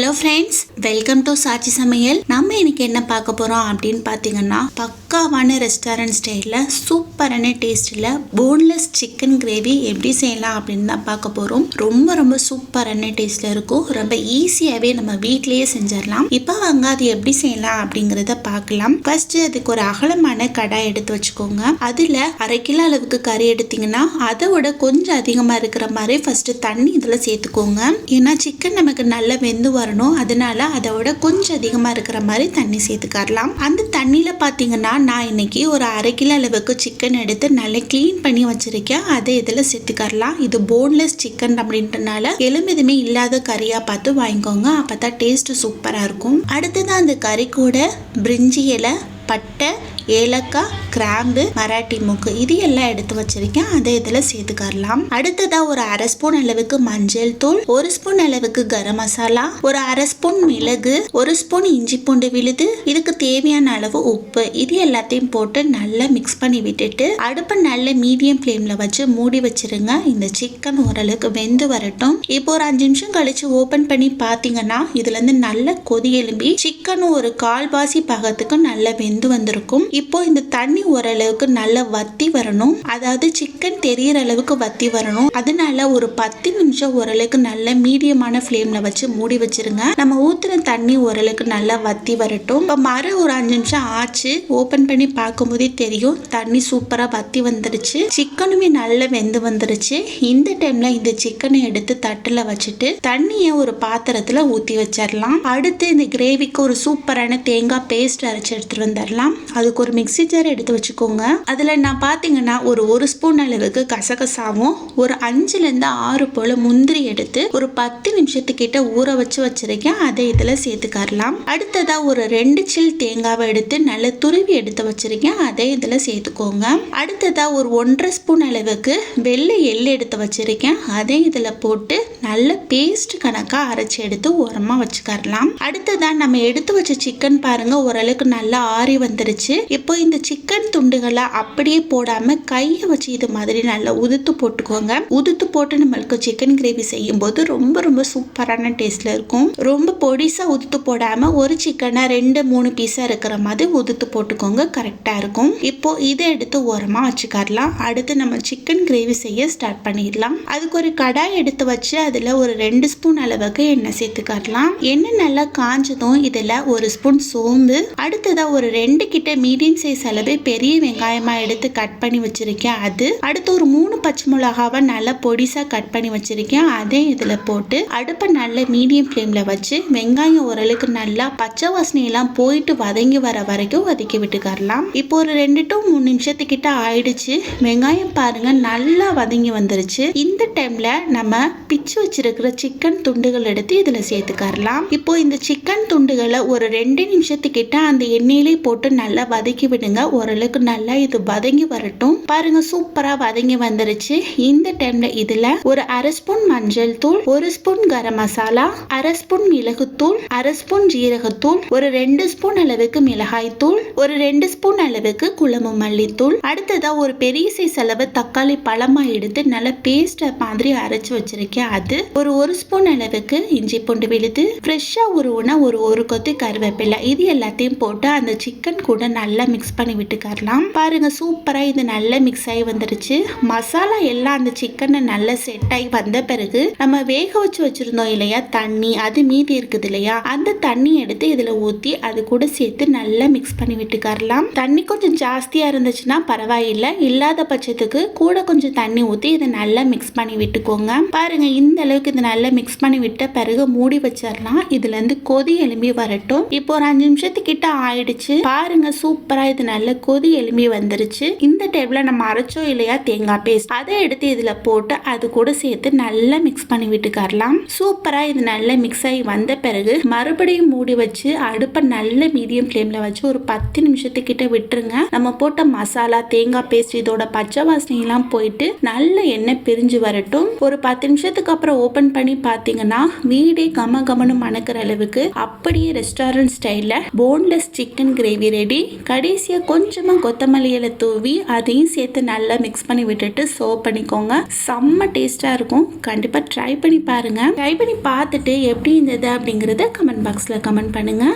Hello friends, welcome to சாச்சி சமையல். நம்ம இன்னைக்கு என்ன பார்க்க போகிறோம் அப்படின்னு பார்த்தீங்கன்னா, பக்காவான ரெஸ்டாரண்ட் ஸ்டைலில் சூப்பரான டேஸ்ட்டில் போன்லெஸ் சிக்கன் கிரேவி எப்படி செய்யலாம் அப்படின்னு தான் பார்க்க போகிறோம். ரொம்ப சூப்பரான டேஸ்ட்டில் இருக்கும். ரொம்ப ஈஸியாகவே நம்ம வீட்லேயே செஞ்சிடலாம். இப்போ வாங்க அது எப்படி செய்யலாம் அப்படிங்கிறத பார்க்கலாம். ஃபர்ஸ்ட் அதுக்கு ஒரு அகலமான கடாய் எடுத்து வச்சுக்கோங்க. அதில் 1/2 கிலோ அளவுக்கு கறி எடுத்தீங்கன்னா அதை விட கொஞ்சம் அதிகமாக இருக்கிற மாதிரி ஃபர்ஸ்ட் தண்ணி இதில் சேர்த்துக்கோங்க. ஏன்னா சிக்கன் நமக்கு நல்லா வெந்து வரணும். அதனால அதை விட கொஞ்சம் அதிகமாக இருக்கிற மாதிரி தண்ணி சேர்த்துக்கலாம். அந்த தண்ணியில் பார்த்தீங்கன்னா நான் இன்னைக்கு ஒரு 1/2 கிலோ அளவுக்கு சிக்கன் எடுத்து நல்லா கிளீன் பண்ணி வச்சிருக்கேன். அதை இதில் சேர்த்துக்கலாம். இது போன்லெஸ் சிக்கன் அப்படின்றனால எலும்பு எதுவுமே இல்லாத கறியா பார்த்து வாங்கிக்கோங்க. அப்பதான் டேஸ்ட் சூப்பரா இருக்கும். அடுத்ததான் அந்த கறி கூட பிரிஞ்சி இலை, பட்டை, ஏலக்காய், கிராம்பு, மராட்டி மூக்கு இது எல்லாம் எடுத்து வச்சிருக்கேன். அதை இதில் சேர்த்துக்கலாம். அடுத்ததா ஒரு 1/2 ஸ்பூன் அளவுக்கு மஞ்சள் தூள், 1 ஸ்பூன் அளவுக்கு கரம் மசாலா, ஒரு 1/2 ஸ்பூன் மிளகு, 1 ஸ்பூன் இஞ்சி பூண்டு விழுது, இதுக்கு தேவையான அளவு உப்பு, இது எல்லாத்தையும் போட்டு நல்லா மிக்ஸ் பண்ணி விட்டுட்டு அடுப்பை நல்ல மீடியம் ஃப்ளேம்ல வச்சு மூடி வச்சிருங்க. இந்த சிக்கன் ஓரளவுக்கு வெந்து வரட்டும். இப்போ ஒரு 5 நிமிஷம் கழிச்சு ஓபன் பண்ணி பார்த்தீங்கன்னா இதுல இருந்து நல்ல கொதி எழும்பி சிக்கன் ஒரு 1/4 பாகத்துக்கு நல்லா வெந்து வந்திருக்கும். இப்போ இந்த தண்ணி ஓரளவுக்கு நல்லா வத்தி வரணும். அதாவது சிக்கன் தெரியற அளவுக்கு வத்தி வரணும். அதனால ஒரு 10 நிமிஷம் ஓரளவுக்கு நல்ல மீடியமான ஃப்ளேம்ல வச்சு மூடி வச்சிருங்க. நம்ம ஊத்துன தண்ணி ஓரளவுக்கு நல்லா வத்தி வரட்டும். இப்போ ஒரு 5 நிமிஷம் ஆச்சு. ஓபன் பண்ணி பார்க்கும்போதே தெரியும் தண்ணி சூப்பரா வத்தி வந்துருச்சு. சிக்கனுமே நல்லா வெந்து வந்துருச்சு. இந்த டைம்ல இந்த சிக்கனை எடுத்து தட்டுல வச்சுட்டு தண்ணியை ஒரு பாத்திரத்துல ஊத்தி வச்சிடலாம். அடுத்து இந்த கிரேவிக்கு ஒரு சூப்பரான தேங்காய் பேஸ்ட் அரைச்சு எடுத்துட்டு வந்துடலாம். அதுக்கு ஒரு மிக்ஸி ஜார் எடுத்து வச்சுக்கோங்க. அதில் நான் பார்த்தீங்கன்னா ஒரு ஸ்பூன் அளவுக்கு கசகசாவும் ஒரு 5லேருந்து 6 போல முந்திரி எடுத்து ஒரு 10 நிமிஷத்துக்கிட்ட ஊற வச்சிருக்கேன். அதை இதில் சேர்த்துக்கலாம். அடுத்ததா ஒரு 2 சில் தேங்காவை எடுத்து நல்லா துருவி எடுத்து வச்சிருக்கேன். அதை இதில் சேர்த்துக்கோங்க. அடுத்ததா ஒரு 1/2 ஸ்பூன் அளவுக்கு வெள்ளை எள்ளு எடுத்து வச்சிருக்கேன். அதை இதில் போட்டு நல்ல பேஸ்ட் கணக்காக அரைச்சி எடுத்து ஓரமாக வச்சுக்கலாம். அடுத்ததா நம்ம எடுத்து வச்ச சிக்கன் பாருங்க ஓரளவுக்கு நல்லா ஆறி வந்துருச்சு. இப்போ இந்த சிக்கன் துண்டுகளை அப்படியே போடாம கையை வச்சு இது மாதிரி நல்லா உதுத்து போட்டுக்கோங்க. உதுத்து போட்டு நம்மளுக்கு சிக்கன் கிரேவி செய்யும் போது ரொம்ப சூப்பரான டேஸ்ட்ல இருக்கும். ரொம்ப பொடிசா உதுத்து போடாம ஒரு சிக்கனை 2-3 பீஸா இருக்கிற மாதிரி உதுத்து போட்டுக்கோங்க. கரெக்டா இருக்கும். இப்போ இதை எடுத்து ஓரமா வச்சுக்கலாம். அடுத்து நம்ம சிக்கன் கிரேவி செய்ய ஸ்டார்ட் பண்ணிடலாம். அதுக்கு ஒரு கடாய் எடுத்து வச்சு அதுல ஒரு 2 ஸ்பூன் அளவுக்கு எண்ணெய் சேர்த்துக்கலாம். எண்ணெய் நல்லா காஞ்சதும் இதுல 1 ஸ்பூன் சோம்பு, அடுத்ததா ஒரு 2 கிட்ட மீடியம் சைஸ் அளவு பெரிய வெங்காயமா எடுத்து கட் பண்ணி வச்சிருக்கேன். அது அடுத்து ஒரு 3 பச்சை மிளகாவை நல்லா பொடிசா கட் பண்ணி வச்சிருக்கேன். அதே இதுல போட்டு அடுப்பை நல்ல மீடியம் ஃப்ளேம்ல வச்சு வெங்காயம் ஓரளவுக்கு நல்லா பச்சை வாசனை எல்லாம் போயிட்டு வதங்கி வர வரைக்கும் வதக்கி விட்டுக்கலாம். இப்போ ஒரு 2 to 3 நிமிஷத்துக்கிட்ட ஆயிடுச்சு. வெங்காயம் பாருங்க நல்லா வதங்கி வந்துருச்சு. இந்த டைம்ல நம்ம பிச்சு வச்சிருக்கிற சிக்கன் துண்டுகள் எடுத்து இதுல சேர்த்துக்கலாம். இப்போ இந்த சிக்கன் துண்டுகளை ஒரு 2 நிமிஷத்துக்கிட்ட அந்த எண்ணெயிலே போட்டு நல்லா வதக்கி விடுங்க. ஓரளவுக்கு நல்லா இது வதங்கி வரட்டும். பாருங்க சூப்பரா வதங்கி வந்துருச்சு. இந்த டைம்ல இதுல ஒரு 1/2 ஸ்பூன் மஞ்சள் தூள், 1 ஸ்பூன் கரம் மசாலா, 1/2 ஸ்பூன் மிளகு தூள், 1/2 ஸ்பூன் ஜீரகத்தூள், ஒரு 2 ஸ்பூன் அளவுக்கு மிளகாய் தூள், ஒரு 2 ஸ்பூன் அளவுக்கு குழம்பு மல்லித்தூள், அடுத்ததா ஒரு பெரிய சைஸ் அளவு தக்காளி பழமா எடுத்து நல்ல பேஸ்ட் மாதிரி அரைச்சு வச்சிருக்கேன். அது ஒரு ஸ்பூன் அளவுக்கு இஞ்சி பூண்டு விழுது, ஃப்ரெஷ்ஷா உருவுன ஒரு கொத்து கருவேப்பிலை, இது எல்லாத்தையும் போட்டு அந்த சிக்கன் கூட நல்லா மிக்ஸ் பண்ணி விட்டுக்கலாம். பாருங்க சூப்பரா இது நல்லா மிக்ஸ் ஆகி வந்துருச்சு. மசாலா எல்லாம் அந்த சிக்கனை நல்லா செட் ஆகி வந்த பிறகு நம்ம வேக வச்சு வச்சிருந்தோம் இல்லையா தண்ணி, அது மீதி இருக்குது இல்லையா, அந்த தண்ணி எடுத்து இதுல ஊத்தி அது கூட சேர்த்து நல்லா மிக்ஸ் பண்ணி விட்டுக்கலாம். தண்ணி கொஞ்சம் ஜாஸ்தியா இருந்துச்சுன்னா பரவாயில்லை, இல்லாத பட்சத்துக்கு கூட கொஞ்சம் தண்ணி ஊத்தி இதை நல்லா மிக்ஸ் பண்ணி விட்டுக்கோங்க. பாருங்க இந்த அளவுக்கு இது நல்லா மிக்ஸ் பண்ணி விட்ட பிறகு மூடி வச்சிடலாம். இதுல இருந்து கொதி எழும்பி வரட்டும். இப்போ ஒரு 5 நிமிஷத்துக்கிட்ட ஆயிடுச்சு. பாருங்க சூப்பரா இது நல்ல கொதி எழும்பி வந்துருச்சு. இந்த டைம்ல நம்ம அரைச்சோம் இல்லையா தேங்காய் பேஸ்ட், அதை எடுத்து இதுல போட்டு அது கூட சேர்த்து நல்லா மிக்ஸ் பண்ணி விட்டுக்கலாம். சூப்பரா இது நல்லா மிக்ஸ் ஆகி வந்த பிறகு மறுபடியும் மூடி வச்சு அடுப்பை நல்ல மீடியம் ஃப்ளேம்ல வச்சு ஒரு 10 நிமிஷத்துக்கிட்ட விட்டுருங்க. நம்ம போட்ட மசாலா தேங்காய் பேஸ்ட் இதோட பச்சை வாசனை எல்லாம் போயிட்டு நல்ல எண்ணெய் பிரிஞ்சு வரட்டும். ஒரு 10 நிமிஷத்துக்கு அப்புறம் ஓபன் பண்ணி பாத்தீங்கன்னா வீடே கமகமனு மணக்கிற அளவுக்கு அப்படியே ரெஸ்டாரண்ட் ஸ்டைல்ல போன்லெஸ் சிக்கன் கிரேவி ரெடி. கடைசியாக கொஞ்சமாக கொத்தமல்லி இலை தூவி அதையும் சேர்த்து நல்லா மிக்ஸ் பண்ணி விட்டுட்டு சர்வ் பண்ணிக்கோங்க. செம்ம டேஸ்ட்டாக இருக்கும். கண்டிப்பாக ட்ரை பண்ணி பாருங்கள். ட்ரை பண்ணி பார்த்துட்டு எப்படி இருந்தது அப்படிங்கிறத கமெண்ட் பாக்ஸில் கமெண்ட் பண்ணுங்கள்.